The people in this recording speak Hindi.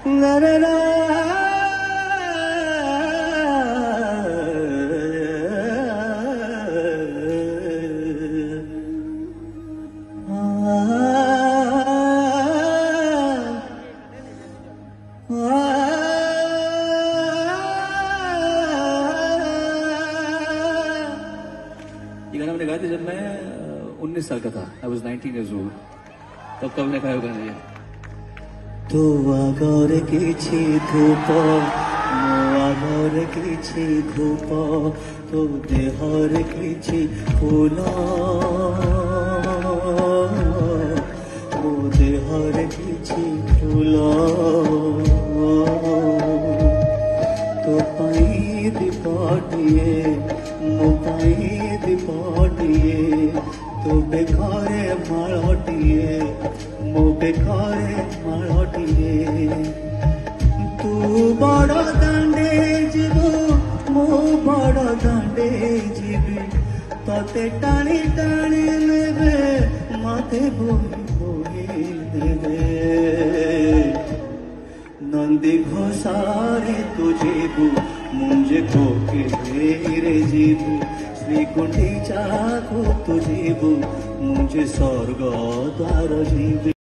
ला ला ला ये गाना मैंने गाया था जब मैं 19 साल का था। I was 19 years old। तब हमने गाया गाना ये। तो आगरे किछि धूप मो आगरे किछि धूप तो देहर किछि फूल मो देहर किछि फूल तो पाई दीपटिए मो पाई दीपटिए तो बेखारे मालटिए मो बेखारे मालटिए तू बड़ दांडे जीवु मो बड़ दांडे जीवी तते टाणी टाणी लेबे माथे बोही बोही देबे नंदी घोषारे तू जीवु मुझे कोके रे जीवु श्रीकुंडी चाको तू जीवु मुझे स्वर्ग द्वार जीवु।